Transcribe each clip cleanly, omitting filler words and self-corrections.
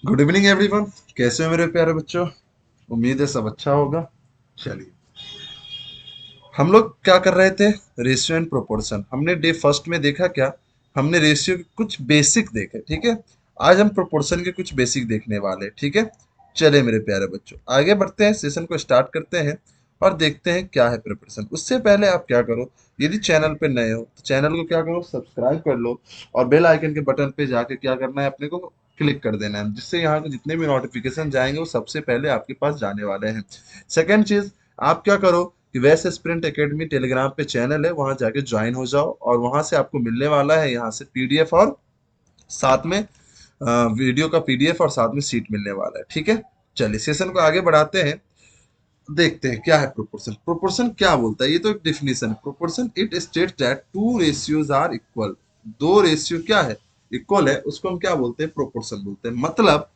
Good evening everyone. कैसे हो मेरे प्यारे बच्चों? उम्मीद है सब अच्छा होगा। चलिए, हम लोग क्या कर रहे थे? रेशियो एंड प्रोपोर्शन हमने डे फर्स्ट में देखा क्या? हमने रेशियो के कुछ बेसिक देखे, ठीक है। आज हम प्रोपोर्शन के कुछ बेसिक देखने वाले हैं, ठीक है। चले मेरे प्यारे बच्चों, आगे बढ़ते हैं, सेशन को स्टार्ट करते हैं और देखते हैं क्या है प्रिपरेशन। उससे पहले आप क्या करो, यदि चैनल पे नए हो तो चैनल को क्या करो, सब्सक्राइब कर लो और बेल आइकन के बटन पे जाके क्या करना है, अपने को क्लिक कर देना है, जिससे यहाँ के जितने भी नोटिफिकेशन जाएंगे वो सबसे पहले आपके पास जाने वाले हैं। सेकंड चीज, आप क्या करो कि वैसे स्प्रिंट एकेडमी टेलीग्राम पे चैनल है, वहां जाके ज्वाइन हो जाओ और वहां से आपको मिलने वाला है यहाँ से पीडीएफ और साथ में वीडियो का पीडीएफ और साथ में सीट मिलने वाला है, ठीक है। चलिए सेशन को आगे बढ़ाते हैं, देखते हैं क्या है प्रोपोर्शन। प्रोपोर्शन क्या बोलता है, ये तो एक डिफिनेशन है। Proportion it states that two ratios are equal. दो रेशियो क्या है, इक्वल है, उसको हम क्या बोलते हैं, प्रोपोर्शन बोलते हैं। मतलब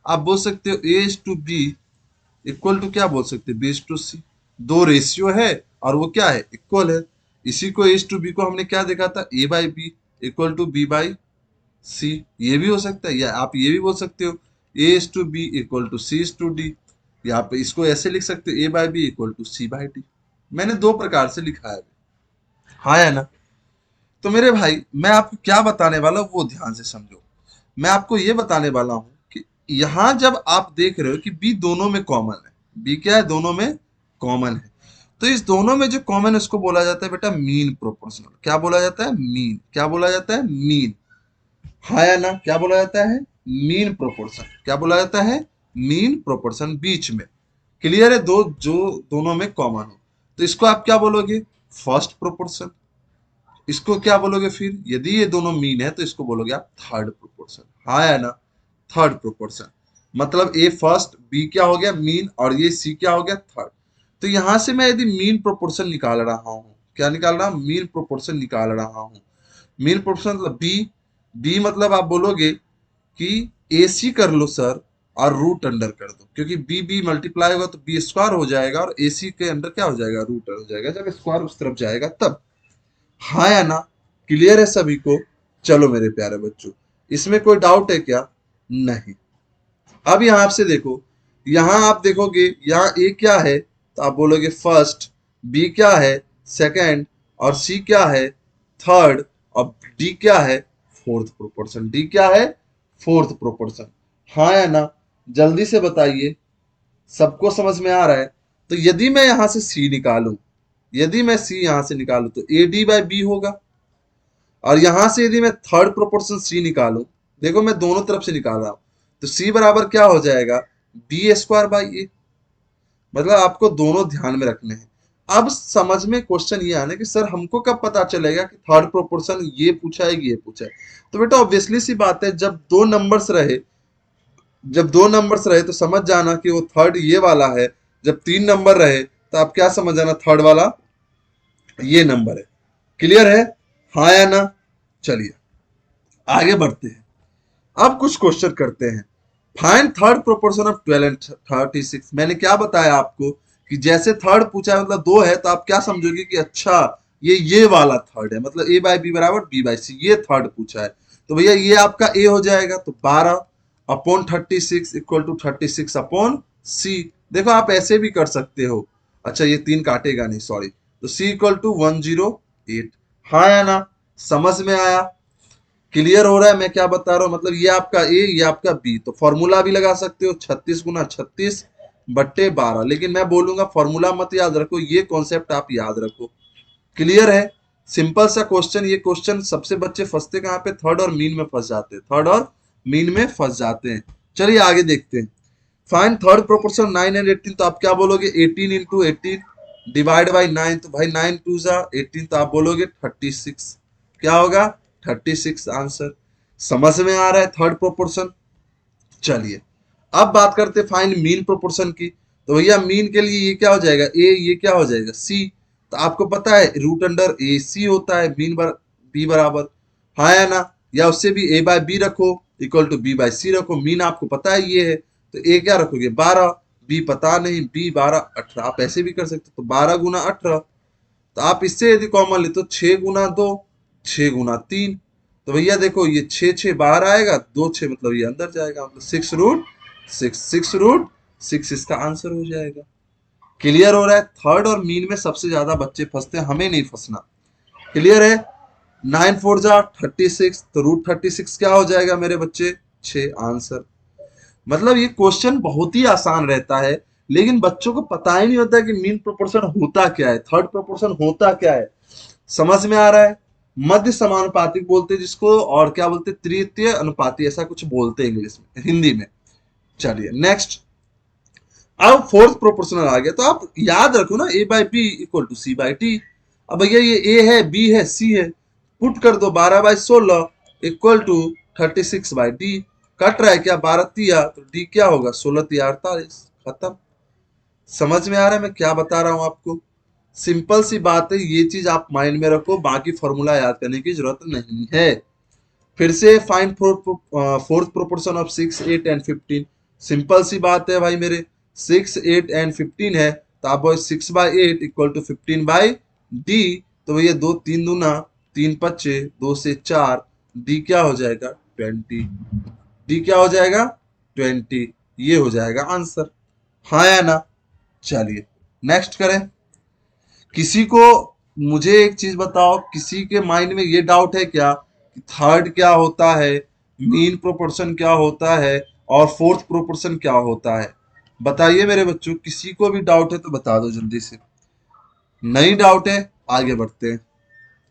आप बोल सकते हो a is to B equal to, क्या बोल सकते हैं, बी इज टू सी। दो रेशियो है और वो क्या है, इक्वल है। इसी को ए इज टू बी को हमने क्या देखा था, a by b equal to b by c. ये भी हो सकता है, या आप ये भी बोल सकते हो a is to B equal to c is to d. या आप इसको ऐसे लिख सकते हो a by b equal to c by d. मैंने दो प्रकार से लिखा है, हाँ या ना। तो मेरे भाई मैं आपको क्या बताने वाला हूँ वो ध्यान से समझो। मैं आपको ये बताने वाला हूँ कि यहाँ जब आप देख रहे हो कि बी दोनों में कॉमन है, बी क्या है, दोनों में कॉमन है, तो इस दोनों में जो कॉमन है उसको बोला जाता है बेटा मीन प्रोपोर्शनल। क्या बोला जाता है, मीन। क्या बोला जाता है, मीन। हाँ या ना, क्या बोला जाता है, मीन प्रोपोर्शन। क्या बोला जाता है, मीन प्रोपोर्शन, बीच में। क्लियर है, दो जो दोनों में कॉमन हो, तो इसको आप क्या बोलोगे, फर्स्ट प्रोपोर्शन। इसको क्या बोलोगे फिर, यदि ये दोनों मीन है तो इसको बोलोगे आप थर्ड प्रोपोर्शन। हाँ या ना, थर्ड प्रोपोर्शन। मतलब ए फर्स्ट, बी क्या हो गया, मीन, और ये सी क्या हो गया, थर्ड। तो यहां से मैं यदि मीन प्रोपोर्शन निकाल रहा हूं, क्या निकाल रहा हूं, मीन प्रोपोर्शन निकाल रहा हूं। मीन प्रोपोर्शन मतलब बी। बी मतलब आप बोलोगे कि ए सी कर लो सर और रूट अंडर कर दो, क्योंकि बी बी मल्टीप्लाई होगा तो बी स्क्वायर हो जाएगा और ए सी के अंदर क्या हो जाएगा, रूट हो जाएगा, जब स्क्वायर उस तरफ जाएगा तब। हाँ या ना, क्लियर है सभी को? चलो मेरे प्यारे बच्चों, इसमें कोई डाउट है क्या? नहीं। अब यहां आपसे देखो, यहां आप देखोगे यहाँ ए क्या है तो आप बोलोगे फर्स्ट, बी क्या है सेकंड, और सी क्या है थर्ड, और डी क्या है, फोर्थ प्रोपोर्शन। डी क्या है, फोर्थ प्रोपोर्शन। हाँ या ना, जल्दी से बताइए, सबको समझ में आ रहा है? तो यदि मैं यहां से सी निकालूं, यदि मैं सी यहां से निकालूं तो ए डी बाई बी होगा। और यहां से यदि मैं थर्ड प्रोपोर्शन सी निकालूं, देखो मैं दोनों तरफ से निकाल रहा हूं, तो सी बराबर क्या हो जाएगा, बी स्क्वायर बाई ए। मतलब आपको दोनों ध्यान में रखने हैं। अब समझ में क्वेश्चन ये आना कि सर हमको कब पता चलेगा कि थर्ड प्रोपोर्शन ये पूछा है कि ये पूछा है। तो बेटा ऑब्वियसली सी बात है, जब दो नंबर्स रहे तो समझ जाना कि वो थर्ड ये वाला है। जब तीन नंबर रहे तो आप क्या समझ जाना, थर्ड वाला ये नंबर है। क्लियर है, हाँ या ना? चलिए आगे बढ़ते हैं, अब कुछ क्वेश्चन करते हैं। Find third proportion of 12 and 36। मैंने क्या बताया आपको कि जैसे थर्ड पूछा है मतलब दो है, तो आप क्या समझोगे कि अच्छा ये वाला थर्ड है, मतलब ए बाई बी बराबर बी बाई सी, ये थर्ड पूछा है। तो भैया ये आपका ए हो जाएगा, तो 12 अपॉन 36 इक्वल टू 36 अपॉन सी। देखो आप ऐसे भी कर सकते हो, अच्छा ये तीन काटेगा नहीं, सॉरी। तो सी इक्वल टू 108। हाँ या ना, समझ में आया? क्लियर हो रहा है मैं क्या बता रहा हूँ? मतलब ये आपका ए, ये आपका बी। तो फॉर्मूला भी लगा सकते हो, 36 गुना 36 बट्टे 12। लेकिन मैं बोलूंगा फॉर्मूला मत याद रखो, ये कॉन्सेप्ट आप याद रखो। क्लियर है, सिंपल सा क्वेश्चन। ये क्वेश्चन सबसे बच्चे फंसते कहाँ पे, थर्ड और मीन में फंस जाते हैं, थर्ड और मीन में फंस जाते हैं। चलिए आगे देखते हैं। Find third proportion 9 and 18। तो आप क्या बोलोगे, 18 इंटू 18 डिवाइड बाई 9। तो भाई 9 टू जा 18, तो आप बोलोगे 36। क्या होगा, 36 आंसर। समझ में आ रहा है थर्ड प्रोपोर्शन? चलिए अब बात करते हैं फाइंड मीन प्रोपोर्शन की। तो भैया मीन के लिए ये क्या हो जाएगा, ए, ये क्या हो जाएगा, सी। तो आपको पता है रूट अंडर ए सी होता है, मीन बी बराबर, हाँ या ना? या उससे भी ए बाय बी रखो इक्वल टू बी बाय सी रखो। मीन आपको पता है ये है, तो ए क्या रखोगे 12, बी पता नहीं, बी 12 18। आप ऐसे भी कर सकते हो, तो 12 गुना 18। तो आप इससे यदि कॉमन ले तो 6 गुना 2, 6 गुना 3। तो भैया देखो ये 6 6 बाहर आएगा, 2 6 मतलब ये अंदर जाएगा, मतलब 6√6, 6√6 इसका आंसर हो जाएगा। क्लियर हो रहा है? थर्ड और मीन में सबसे ज्यादा बच्चे फंसते हैं, हमें नहीं फंसना। क्लियर है? 9 4 जा 36, तो √36 क्या हो जाएगा मेरे बच्चे? 6 आंसर। मतलब ये क्वेश्चन बहुत ही आसान रहता है, लेकिन बच्चों को पता ही नहीं होता कि मीन प्रोपोर्शन होता क्या है, थर्ड प्रोपोर्शन होता क्या है। समझ में आ रहा है? मध्य समानुपातिक बोलते हैं जिसको, और क्या बोलते हैं, तृतीय अनुपाती, ऐसा कुछ बोलते हैं इंग्लिश में, हिंदी में। चलिए नेक्स्ट। अब फोर्थ प्रोपोर्शनल आ गया, तो आप याद रखो ना, A/B = C/T। अब भैया ये ए है, बी है, सी है, पुट कर दो 12/16 = 36/D। कट रहा है क्या? 12 तिया, तो डी क्या होगा? 16 तिया 48। खत्म। समझ में आ रहा है मैं क्या बता रहा हूं आपको? सिंपल सी बात है, ये चीज आप माइंड में रखो, बाकी फॉर्मूला याद करने की जरूरत नहीं है। फिर से find fourth proportion of 6 8 and 15। Simple सी बात है भाई मेरे, 6 8 एंड 15 है, तो आप बोले 6/8 = 15/D। तो भैया 2 3 दूना 3 5 2 से 4, डी क्या हो जाएगा? 20। डी क्या हो जाएगा? 20। ये हो जाएगा आंसर। हाँ या ना? चलिए नेक्स्ट करें। किसी को, मुझे एक चीज बताओ, किसी के माइंड में ये डाउट है क्या कि थर्ड क्या होता है, मीन प्रोपोर्शन क्या होता है, और फोर्थ प्रोपोर्शन क्या होता है? बताइए मेरे बच्चों, किसी को भी डाउट है तो बता दो जल्दी से। नहीं डाउट है? आगे बढ़ते हैं।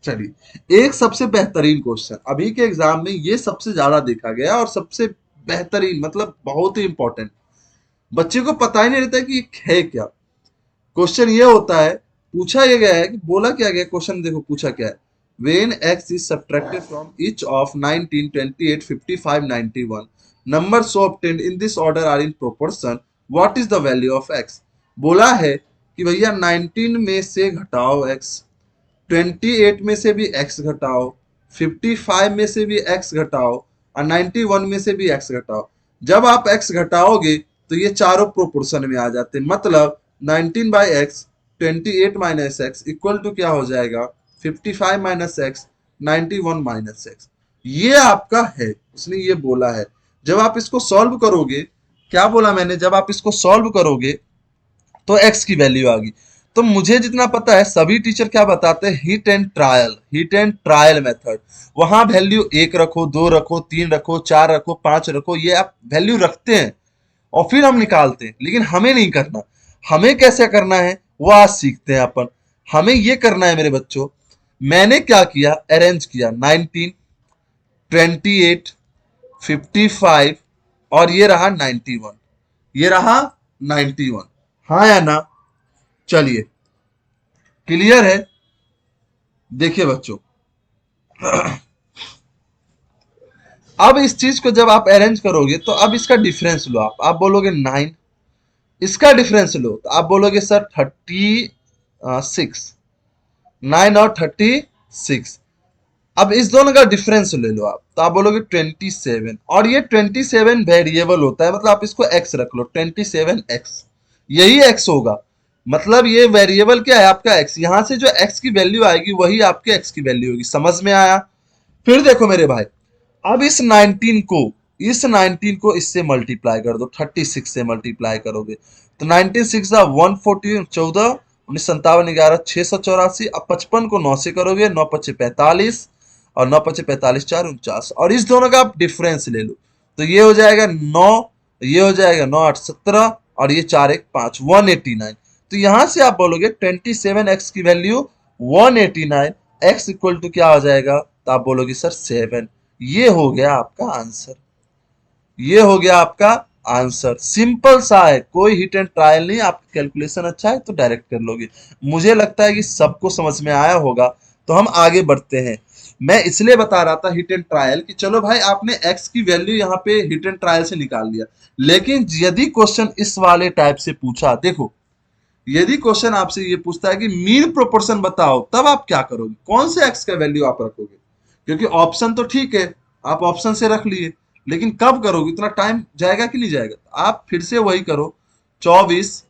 चलिए, एक सबसे बेहतरीन क्वेश्चन अभी के एग्जाम में, ये सबसे ज्यादा देखा गया और सबसे बेहतरीन, मतलब बहुत ही इंपॉर्टेंट। बच्चे को पता ही नहीं रहता कि ये है क्या। क्वेश्चन ये होता है, पूछा ये गया है कि, बोला क्या गया क्वेश्चन, देखो पूछा क्या है। When x is subtracted from each of 19 28 55 91 numbers so obtained in this order are in proportion, what is the value of x? बोला है कि भैया 19 में से घटाओ x, 28 में से भी x घटाओ, 55 में से भी x घटाओ, और 91 में से भी x घटाओ। जब आप x घटाओगे तो ये चारों प्रोपोर्शन में आ जाते हैं, मतलब 19/x 28 - x = क्या हो जाएगा? 55 - x 91 - x। ये आपका है, उसने ये बोला है। जब आप इसको सॉल्व करोगे, क्या बोला मैंने, जब आप इसको सॉल्व करोगे तो x की वैल्यू आ गई। तो मुझे जितना पता है, सभी टीचर क्या बताते हैं, हिट एंड ट्रायल मेथड। वहां वैल्यू 1 रखो, 2 रखो, 3 रखो, 4 रखो, 5 रखो, ये आप वैल्यू रखते हैं और फिर हम निकालते हैं। लेकिन हमें नहीं करना। हमें कैसे करना है वो आज सीखते हैं अपन। हमें ये करना है मेरे बच्चों, मैंने क्या किया, अरेंज किया 19 28 55 और ये रहा 91, ये रहा 91। हाँ या ना? चलिए, क्लियर है? देखिए बच्चों, अब इस चीज को जब आप अरेंज करोगे तो अब इसका डिफरेंस लो। आप बोलोगे 9, इसका डिफरेंस लो तो आप बोलोगे सर 36, 9 और 36। अब इस दोनों का डिफरेंस ले लो आप, तो आप बोलोगे 27, और ये 27 वेरिएबल होता है, मतलब आप इसको x रख लो, 27x, यही x होगा। मतलब ये वेरिएबल क्या है आपका x, यहां से जो x की वैल्यू आएगी वही आपके x की वैल्यू होगी। समझ में आया? फिर देखो मेरे भाई, अब इस 19 को इससे मल्टीप्लाई कर दो, 36 से मल्टीप्लाई करोगे तो 19 6 140, 14 19 57 11 684। अब 55 को 9 से करोगे, 9 5 45, और 9 5 45 4 49, और इस दोनों का आप डिफरेंस ले लो तो ये हो जाएगा 9, ये हो जाएगा 9 8 17, और ये 4 1 5 189। तो यहां से आप बोलोगे 27x की वैल्यू 189, x इक्वल टू क्या हो जाएगा, तो आप बोलोगे सर 7। ये हो गया आपका आंसर, ये हो गया आपका आंसर। सिंपल सा है, कोई हिट एंड ट्रायल नहीं। आपका कैलकुलेशन अच्छा है तो डायरेक्ट कर लोगे। मुझे लगता है कि सबको समझ में आया होगा, तो हम आगे बढ़ते हैं। मैं इसलिए बता रहा था हिट एंड ट्रायल कि चलो भाई, आपने x की वैल्यू यहाँ पे हिट एंड ट्रायल से निकाल लिया, लेकिन यदि क्वेश्चन इस वाले टाइप से पूछा, देखो यदि क्वेश्चन आपसे ये पूछता है कि मीन प्रोपोर्शन बताओ, तब आप क्या करोगे, कौन से x का वैल्यू आप रखोगे? क्योंकि ऑप्शन तो ठीक है, आप ऑप्शन से रख लिए, लेकिन कब करोगे, इतना टाइम जाएगा कि नहीं जाएगा? आप फिर से वही करो, 24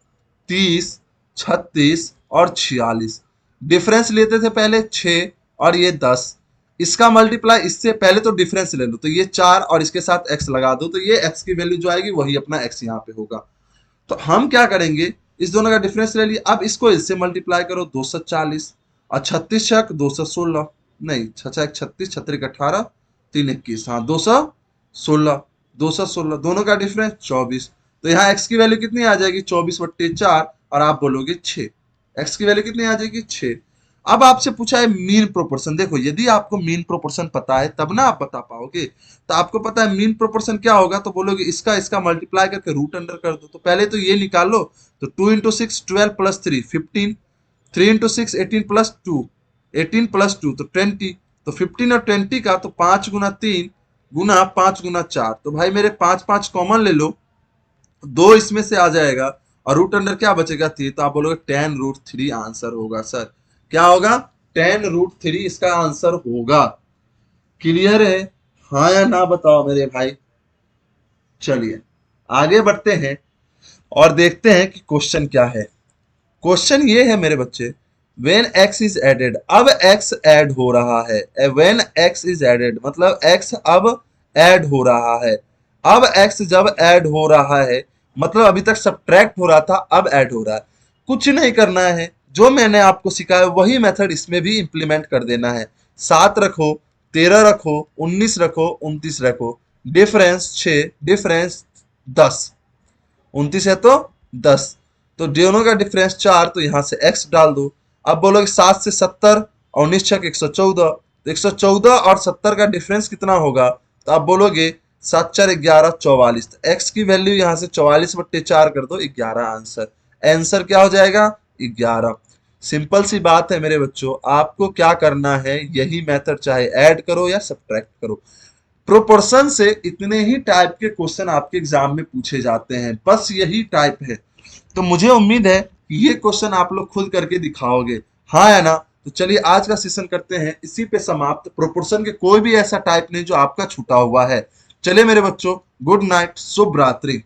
30 36 और 46। डिफरेंस लेते थे पहले 6 और ये 10, इसका मल्टीप्लाई इससे पहले तो डिफरेंस ले लो, तो ये 4 और इसके साथ x लगा दो, तो ये x की वैल्यू जो आएगी वही अपना x यहाँ पे होगा। तो हम क्या करेंगे, इस दोनों का डिफरेंस ले लिया, अब इसको इससे मल्टीप्लाई करो 240 और 36 छक 216, नहीं 6 1 36, 36 18, 3 21, हाँ 216, 216 दोनों का डिफरेंस 24। तो यहाँ x की वैल्यू कितनी आ जाएगी 24/4 और आप बोलोगे 6, x की वैल्यू कितनी आ जाएगी 6। अब आपसे पूछा है मीन प्रोपोर्शन, देखो यदि आपको मीन प्रोपोर्शन पता है तब ना आप बता पाओगे। तो आपको पता है मीन प्रोपोर्शन क्या होगा, तो बोलोगे इसका इसका मल्टीप्लाई करके रूट अंडर कर दो। तो पहले तो ये निकाल लो, तो 2 into 6 12 plus 3 15, 3 into 6 18 plus 2 18 plus 2 तो 20, तो 15 और 20 का तो 5 गुना 3 गुना 5 गुना 4, तो भाई मेरे 5 5 कॉमन ले लो, 2 इसमें से आ जाएगा और रूट अंडर क्या बचेगा 3, तो आप बोलोगे 10√3 आंसर होगा। सर क्या होगा 10√3 इसका आंसर होगा। क्लियर है, हाँ या ना बताओ मेरे भाई। चलिए आगे बढ़ते हैं और देखते हैं कि क्वेश्चन क्या है। क्वेश्चन ये है मेरे बच्चे, वेन एक्स इज एडेड, अब एक्स ऐड हो रहा है, वेन एक्स इज एडेड मतलब एक्स अब ऐड हो रहा है। अब एक्स जब ऐड हो रहा है मतलब अभी तक सब्ट्रैक्ट हो रहा था, अब ऐड हो रहा है। कुछ नहीं करना है, जो मैंने आपको सिखाया वही मेथड इसमें भी इंप्लीमेंट कर देना है। 7 रखो, 13 रखो, 19 रखो, 29 रखो, डिफरेंस 6, डिफरेंस 10, 29 है तो 10, तो दोनों का डिफरेंस 4, तो यहां से x डाल दो। अब बोलोगे 7 से 70 और 19 छक 114, तो 114 और 70 का डिफरेंस कितना होगा, तो आप बोलोगे 7 4 11 44, तो x की वैल्यू यहां से 44/4 कर दो, 11 आंसर। आंसर क्या हो जाएगा 11। सिंपल सी बात है मेरे बच्चों, आपको क्या करना है यही मेथड, चाहे ऐड करो या सब्ट्रैक्ट करो। प्रोपोर्शन से इतने ही टाइप के क्वेश्चन आपके एग्जाम में पूछे जाते हैं, बस यही टाइप है। तो मुझे उम्मीद है कि ये क्वेश्चन आप लोग खुद करके दिखाओगे, हाँ या ना। तो चलिए आज का सेशन करते हैं इसी पे समाप्त। प्रोपोर्शन के कोई भी ऐसा टाइप नहीं जो आपका छूटा हुआ है। चलिए मेरे बच्चों, गुड नाइट, शुभ रात्रि।